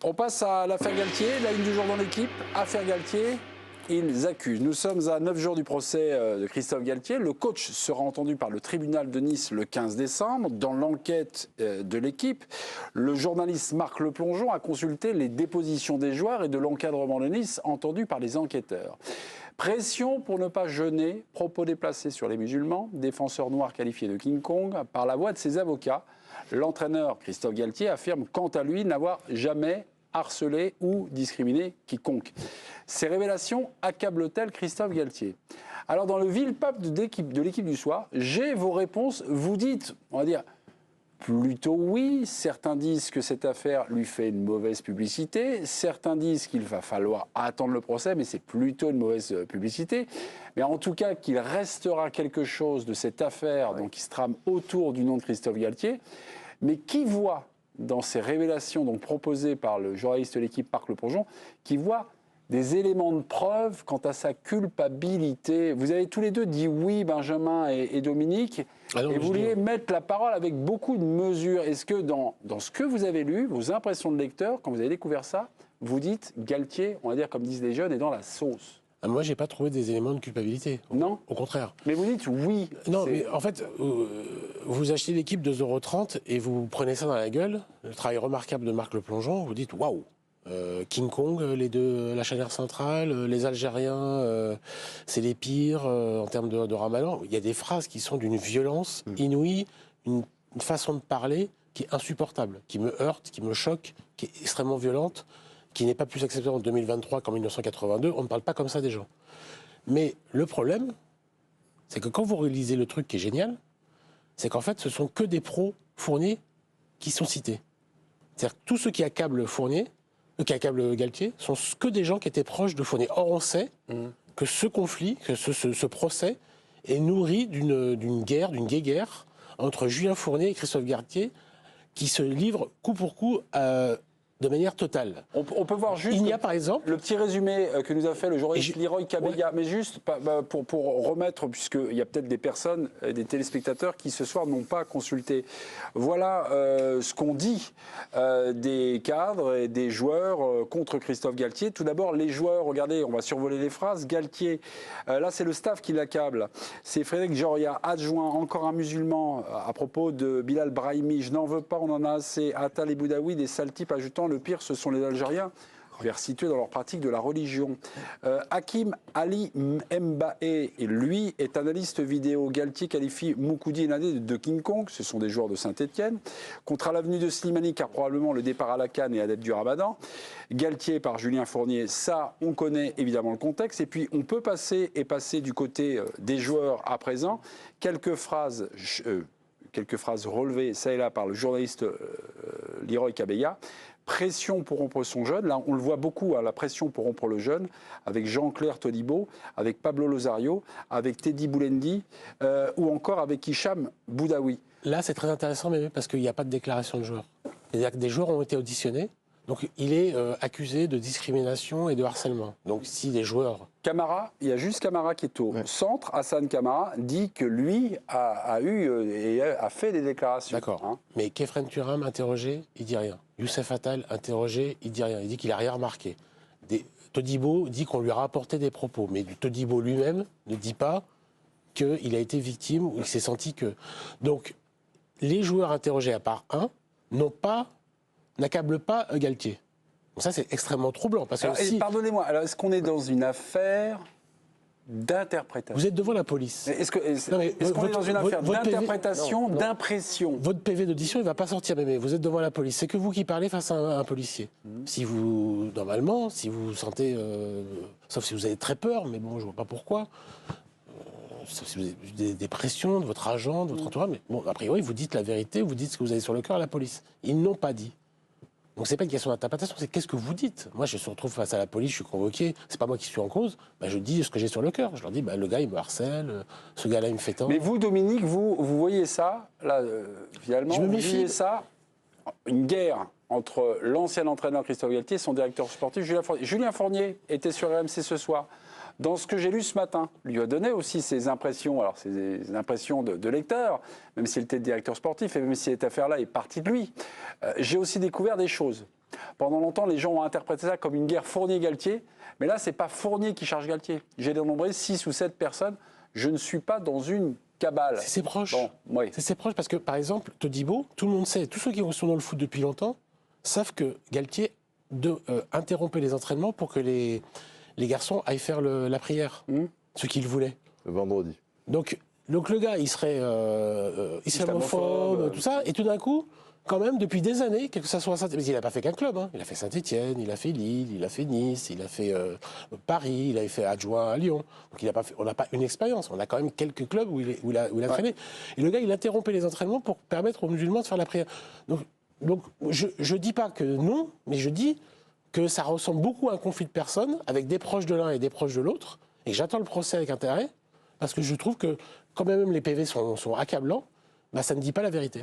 On passe à l'affaire Galtier, la une du jour dans l'équipe. Affaire Galtier, ils accusent. Nous sommes à 9 jours du procès de Christophe Galtier. Le coach sera entendu par le tribunal de Nice le 15 décembre. Dans l'enquête de l'équipe, le journaliste Marc Leplongeon a consulté les dépositions des joueurs et de l'encadrement de Nice entendu par les enquêteurs. Pression pour ne pas jeûner, propos déplacés sur les musulmans, défenseur noir qualifié de King Kong par la voix de ses avocats. L'entraîneur Christophe Galtier affirme quant à lui n'avoir jamais harcelé ou discriminé quiconque. Ces révélations accablent-elles Christophe Galtier? Alors dans le vil pape de l'équipe du soir, j'ai vos réponses. Vous dites, on va dire, plutôt oui. Certains disent que cette affaire lui fait une mauvaise publicité. Certains disent qu'il va falloir attendre le procès, mais c'est plutôt une mauvaise publicité. Mais en tout cas, qu'il restera quelque chose de cette affaire donc, qui se trame autour du nom de Christophe Galtier. Mais qui voit dans ces révélations donc, proposées par le journaliste de l'équipe Marc Leplongeon, qui voit des éléments de preuve quant à sa culpabilité. Vous avez tous les deux dit oui, Benjamin et Dominique, et vous vouliez mettre la parole avec beaucoup de mesures. Est-ce que dans ce que vous avez lu, vos impressions de lecteur, quand vous avez découvert ça, vous dites Galtier, on va dire comme disent les jeunes, est dans la sauce? Moi, j'ai pas trouvé des éléments de culpabilité. Non. Au contraire. Mais vous dites oui. Non, mais en fait, vous achetez l'équipe 2,30 € et vous prenez ça dans la gueule. Le travail remarquable de Marc Leplongeon, vous dites waouh. King Kong, les deux, la Chanière centrale, les Algériens, c'est les pires en termes de ramadan. Il y a des phrases qui sont d'une violence inouïe, une façon de parler qui est insupportable, qui me heurte, qui me choque, qui est extrêmement violente, qui n'est pas plus acceptable en 2023 qu'en 1982. On ne parle pas comme ça des gens. Mais le problème, c'est que quand vous réalisez le truc qui est génial, c'est qu'en fait, ce sont que des pros Fournier qui sont cités. C'est-à-dire que tous ceux qui accablent Fournier, qui accablent Galtier, sont que des gens qui étaient proches de Fournier. Or, on sait que ce conflit, que ce procès, est nourri d'une guerre, d'une guéguerre entre Julien Fournier et Christophe Galtier, qui se livrent coup pour coup de manière totale. On peut voir juste Il y a par exemple le petit résumé que nous a fait le journaliste Leroy Cabella, mais juste pour remettre, puisqu'il y a peut-être des personnes, des téléspectateurs qui ce soir n'ont pas consulté. Voilà ce qu'on dit des cadres et des joueurs contre Christophe Galtier. Tout d'abord, les joueurs, regardez, on va survoler les phrases. Galtier, là c'est le staff qui l'accable. C'est Frédéric Joria, adjoint, encore un musulman, à propos de Bilal Brahimi. Je n'en veux pas, on en a assez. Attal et Boudaoui, des sales types, ajoutant le pire, ce sont les Algériens, vers situés dans leur pratique de la religion. Hakim Ali Mbae, et lui, est analyste vidéo. Galtier qualifie Moukoudi et Nadé de King Kong, ce sont des joueurs de Saint-Etienne. Contre l'avenue de Slimani, car probablement le départ à la Cannes et adepte du Ramadan. Galtier par Julien Fournier, ça, on connaît évidemment le contexte. Et puis, on peut passer du côté des joueurs à présent. Quelques phrases relevées, ça et là, par le journaliste Leroy Cabella. Pression pour rompre son jeûne. Là, on le voit beaucoup, la pression pour rompre le jeûne, avec Jean-Claire Todibo, avec Pablo Lozario, avec Teddy Boulendi, ou encore avec Hicham Boudaoui. Là, c'est très intéressant, mais parce qu'il n'y a pas de déclaration de joueurs. C'est-à-dire que des joueurs ont été auditionnés. Donc, il est accusé de discrimination et de harcèlement. Donc, si des joueurs... Camara, il y a juste Camara qui est au centre. Hassan Camara dit que lui a eu et a fait des déclarations. D'accord. Hein. Mais Kefren Turam, interrogé, il dit rien. Youssef Attal, interrogé, il dit rien. Il dit qu'il n'a rien remarqué. Todibo dit qu'on lui a rapporté des propos. Mais Todibo lui-même ne dit pas qu'il a été victime ou qu'il s'est senti que... Donc, les joueurs interrogés, à part un, n'accablent pas Galtier. Donc ça, c'est extrêmement troublant. Parce que pardonnez-moi, alors est-ce qu'on est dans une affaire d'interprétation? Vous êtes devant la police. Est-ce qu'on est dans une affaire d'interprétation, d'impression? Votre PV d'audition, il ne va pas sortir, mais vous êtes devant la police. C'est que vous qui parlez face à un policier. Si vous, normalement, si vous sentez... sauf si vous avez très peur, mais bon, je ne vois pas pourquoi. Sauf si vous avez des pressions de votre agent, de votre entourage. Mais bon, a priori, vous dites la vérité, vous dites ce que vous avez sur le cœur à la police. Ils n'ont pas dit. Donc c'est pas une question d'interprétation, c'est qu'est-ce que vous dites. Moi, je me retrouve face à la police, je suis convoqué, c'est pas moi qui suis en cause, je dis ce que j'ai sur le cœur. Je leur dis, le gars, il me harcèle, ce gars-là, il me fait tant. Mais vous, Dominique, vous voyez ça, là, finalement, je me méfie. Vous voyez ça, une guerre entre l'ancien entraîneur Christophe Galtier et son directeur sportif Julien Fournier. Julien Fournier était sur RMC ce soir. Dans ce que j'ai lu ce matin, lui a donné aussi ses impressions, alors ses impressions de lecteur, même s'il était directeur sportif et même si cette affaire-là est partie de lui. J'ai aussi découvert des choses. Pendant longtemps, les gens ont interprété ça comme une guerre Fournier-Galtier. Mais là, ce n'est pas Fournier qui charge Galtier. J'ai dénombré 6 ou 7 personnes. Je ne suis pas dans une cabale. C'est ses proches. Bon, oui. C'est ses proches parce que, par exemple, Todibo, tout le monde sait, tous ceux qui sont dans le foot depuis longtemps, savent que Galtier interrompait les entraînements pour que les garçons aillent faire la prière, ce qu'ils voulaient. Le vendredi. Donc le gars, il serait islamophobe, tout ça, et tout d'un coup, quand même, depuis des années, que ça soit mais il n'a pas fait qu'un club, hein. Il a fait Saint-Étienne, il a fait Lille, il a fait Nice, il a fait Paris, il a fait adjoint à Lyon. Donc on n'a pas une expérience, on a quand même quelques clubs où il a traîné. Et le gars, il interrompait les entraînements pour permettre aux musulmans de faire la prière. Donc je dis pas que non, mais je dis que ça ressemble beaucoup à un conflit de personnes, avec des proches de l'un et des proches de l'autre, et que j'attends le procès avec intérêt, parce que je trouve que, quand même les PV sont accablants, bah, ça ne dit pas la vérité.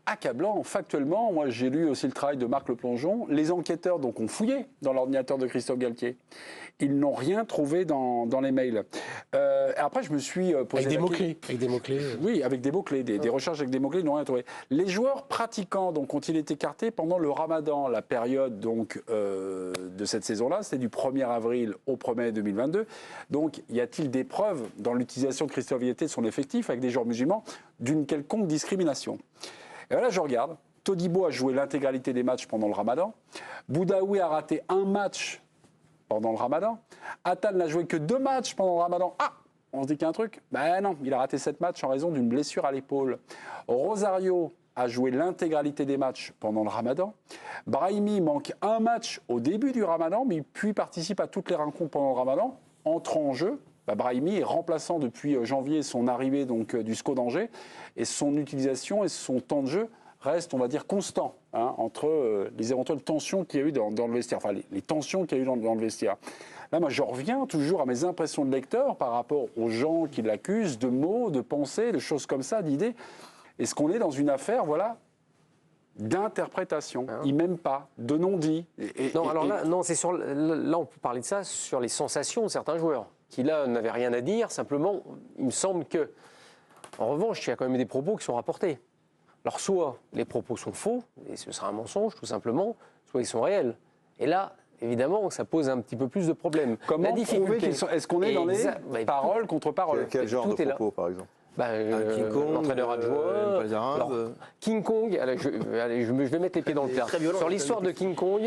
Accablant, factuellement, moi j'ai lu aussi le travail de Marc Le Plongeon, les enquêteurs donc, ont fouillé dans l'ordinateur de Christophe Galtier. Ils n'ont rien trouvé dans les mails. Après, je me suis posé avec des mots-clés. Oui, avec des mots-clés, des recherches avec des mots-clés, ils n'ont rien trouvé. Les joueurs pratiquants donc, ont-ils été écartés pendant le Ramadan, la période donc, de cette saison-là, c'était du 1er avril au 1er mai 2022. Donc, y a-t-il des preuves dans l'utilisation de Christophe Galtier de son effectif avec des joueurs musulmans d'une quelconque discrimination? Et là, je regarde. Todibo a joué l'intégralité des matchs pendant le Ramadan. Boudaoui a raté un match pendant le Ramadan. Attal n'a joué que 2 matchs pendant le Ramadan. Ah, on se dit qu'il y a un truc? Ben non, il a raté 7 matchs en raison d'une blessure à l'épaule. Rosario a joué l'intégralité des matchs pendant le Ramadan. Brahimi manque un match au début du Ramadan, mais puis participe à toutes les rencontres pendant le Ramadan, entre en jeu. Brahimi est remplaçant depuis janvier son arrivée donc, du SCO d'Angers, et son utilisation et son temps de jeu restent, on va dire, constants entre les éventuelles tensions qu'il y a eu dans le vestiaire, enfin les tensions qu'il y a eu dans le vestiaire. Là, moi, je reviens toujours à mes impressions de lecteur par rapport aux gens qui l'accusent de mots, de pensées, de choses comme ça, d'idées. Est-ce qu'on est dans une affaire, voilà, d'interprétation? Il m'aime pas, de non-dit. Non, c'est sur. Là, on peut parler de ça sur les sensations de certains joueurs qui là n'avaient rien à dire. Simplement, il me semble que, en revanche, il y a quand même des propos qui sont rapportés. Alors, soit les propos sont faux, et ce sera un mensonge, tout simplement, soit ils sont réels. Et là, évidemment, ça pose un petit peu plus de problèmes. Comment prouver qu'ils sont... Est-ce qu'on est dans les paroles contre paroles? Quel genre de propos, par exemple? L'entraîneur adjoint, King Kong, je vais mettre les pieds dans le plat. Sur l'histoire de King Kong,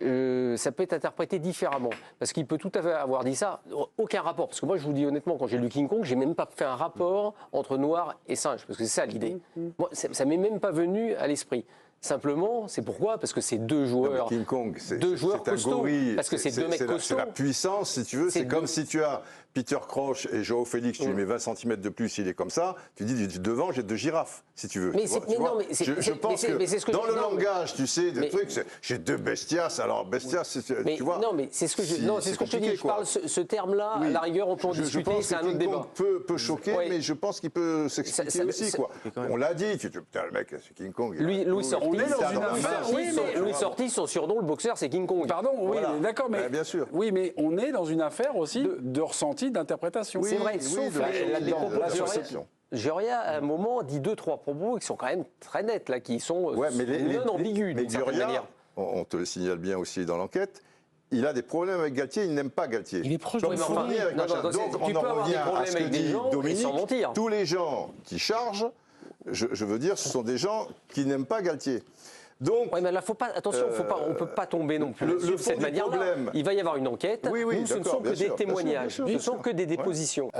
ça peut être interprété différemment. Parce qu'il peut tout à fait avoir dit ça, aucun rapport. Parce que moi, je vous dis honnêtement, quand j'ai lu King Kong, j'ai même pas fait un rapport entre noir et singe. Parce que c'est ça l'idée. Moi, ça m'est même pas venu à l'esprit. Simplement, c'est pourquoi? Parce que c'est 2 joueurs. King Kong, c'est costauds. Un gorille. Parce que c'est 2 mecs costauds. C'est la puissance, si tu veux. C'est comme si tu as Peter Crouch et Joao Félix, tu lui mets 20 cm de plus, il est comme ça. Tu dis, devant, j'ai 2 girafes, si tu veux. Je pense que dans le langage, tu sais, des trucs, j'ai 2 bestias. Alors, bestias, tu vois. Non, mais c'est ce que je te dis. Je parle ce terme-là, à la rigueur, on peut en discuter, c'est un autre débat. Peut choquer, mais je pense qu'il peut s'expliquer aussi, quoi. On l'a dit, putain, le mec, c'est King Kong. Louis Sorti, son surnom, le boxeur, c'est King Kong. Pardon, oui, d'accord, mais bien sûr. Oui, mais on est dans une affaire aussi de ressenti, d'interprétation. C'est vrai, sauf des propos de Joria, à un moment, dit 2-3 propos qui sont quand même très nets, là, qui sont non ambigus. Mais Joria, on te le signale bien aussi dans l'enquête, il a des problèmes avec Galtier, il n'aime pas Galtier. Il est proche de Fournier avec Machin. Donc on en revient à ce que dit Dominique, tous les gens qui chargent, je veux dire, ce sont des gens qui n'aiment pas Galtier. Donc, mais là, faut pas, attention, on ne peut pas tomber non plus de cette manière-là. Il va y avoir une enquête. Oui, ce ne sont que des témoignages, ce ne sont que des dépositions.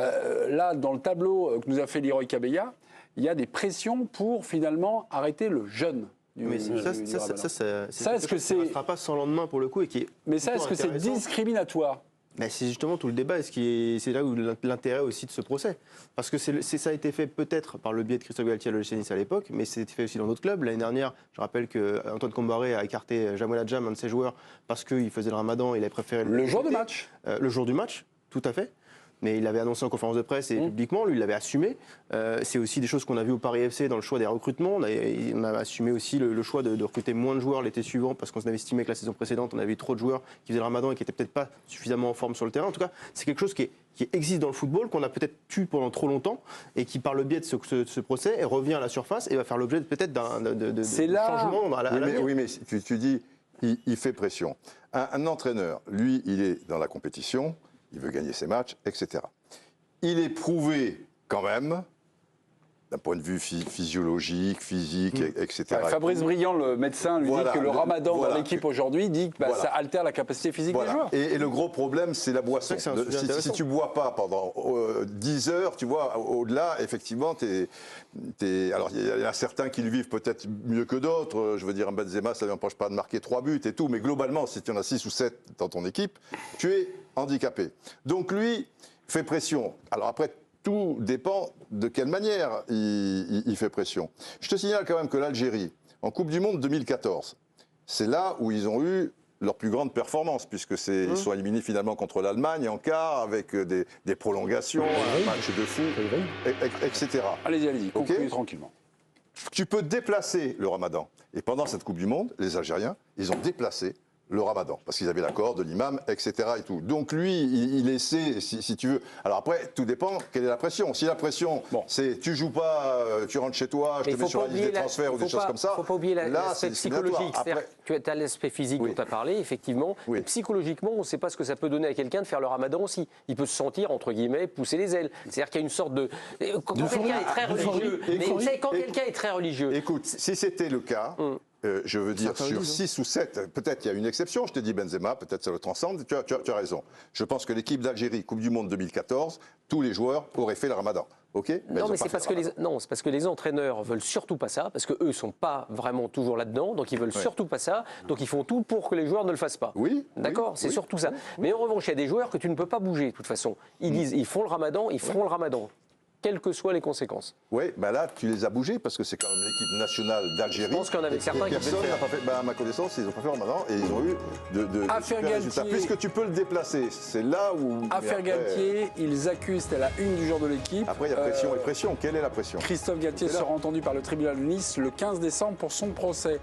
Là, dans le tableau que nous a fait Leroy Cabella, il y a des pressions pour finalement arrêter le jeûne. Mais ça, est-ce que c'est... Ça ne sera pas sans lendemain pour le coup. Mais ça, est-ce que c'est discriminatoire? Mais c'est justement tout le débat, c'est là où l'intérêt aussi de ce procès. Parce que ça a été fait peut-être par le biais de Christophe Galtier à l'OGC Nice à l'époque, mais c'était fait aussi dans d'autres clubs. L'année dernière, je rappelle qu'Antoine Combaré a écarté Jamel Adjam, un de ses joueurs, parce qu'il faisait le ramadan, il avait préféré... Le jour du match? Le jour du match, tout à fait. Mais il l'avait annoncé en conférence de presse et publiquement, lui, il l'avait assumé. C'est aussi des choses qu'on a vues au Paris FC dans le choix des recrutements. On a assumé aussi le choix de recruter moins de joueurs l'été suivant parce qu'on avait estimé que la saison précédente, on avait eu trop de joueurs qui faisaient le ramadan et qui n'étaient peut-être pas suffisamment en forme sur le terrain. En tout cas, c'est quelque chose qui existe dans le football, qu'on a peut-être tué pendant trop longtemps et qui, par le biais de ce procès, revient à la surface et va faire l'objet peut-être d'un changement à l'avenir. Oui, mais tu dis... il fait pression. Un entraîneur, lui, il est dans la compétition, il veut gagner ses matchs, etc. Il est prouvé quand même, d'un point de vue physiologique, physique, etc. Fabrice Briand, le médecin, lui dit que le ramadan dans l'équipe aujourd'hui dit que ça altère la capacité physique des joueurs. Et le gros problème, c'est la boisson. Si tu ne bois pas pendant 10 heures, tu vois, au-delà, effectivement, alors il y en a certains qui le vivent peut-être mieux que d'autres. Je veux dire, un Benzema, ça ne lui empêche pas de marquer 3 buts et tout. Mais globalement, si tu en as 6 ou 7 dans ton équipe, tu es handicapé. Donc lui fait pression. Alors après, tout dépend de quelle manière il fait pression. Je te signale quand même que l'Algérie, en Coupe du Monde 2014, c'est là où ils ont eu leur plus grande performance, puisque ils sont éliminés finalement contre l'Allemagne en quart, avec des prolongations, un match de fou, etc. Allez-y, concluez tranquillement. Tu peux déplacer le Ramadan. Et pendant cette Coupe du Monde, les Algériens, ils ont déplacé le Ramadan, parce qu'ils avaient l'accord de l'imam, etc. et tout. Donc lui, il essaie, si tu veux. Alors après, tout dépend quelle est la pression. Si la pression, c'est tu joues pas, tu rentres chez toi, je te mets sur la liste des transferts ou des choses comme ça. Il ne faut pas oublier l'aspect psychologique. Tu as l'aspect physique dont tu as parlé, effectivement. Oui. Psychologiquement, on ne sait pas ce que ça peut donner à quelqu'un de faire le Ramadan aussi. Il peut se sentir, entre guillemets, pousser les ailes. C'est-à-dire qu'il y a une sorte de... Quand quelqu'un est très religieux... Quand quelqu'un est très religieux... Écoute, si c'était le cas... je veux dire, sur 6 ou 7, peut-être il y a une exception, je te dis Benzema, peut-être ça le transcende, tu as raison. Je pense que l'équipe d'Algérie, Coupe du Monde 2014, tous les joueurs auraient fait le Ramadan. Okay, non, mais c'est parce que les entraîneurs veulent surtout pas ça, parce qu'eux ne sont pas vraiment toujours là-dedans, donc ils veulent surtout pas ça, donc ils font tout pour que les joueurs ne le fassent pas. Oui. D'accord, c'est surtout ça. Mais en revanche, il y a des joueurs que tu ne peux pas bouger, de toute façon. Ils disent, ils font le Ramadan, ils feront le Ramadan, quelles que soient les conséquences. Oui, ben là, tu les as bougés parce que c'est quand même l'équipe nationale d'Algérie. Je pense qu'il y en avait certains qui personne n'a pas fait. À ma connaissance, ils n'ont pas fait maintenant et ils ont eu de super résultats. Puisque tu peux le déplacer, c'est là où. Affaire Galtier, ils accusent, c'était la une du jour de l'équipe. Après, il y a pression et pression. Quelle est la pression? Christophe Galtier sera entendu par le tribunal de Nice le 15 décembre pour son procès.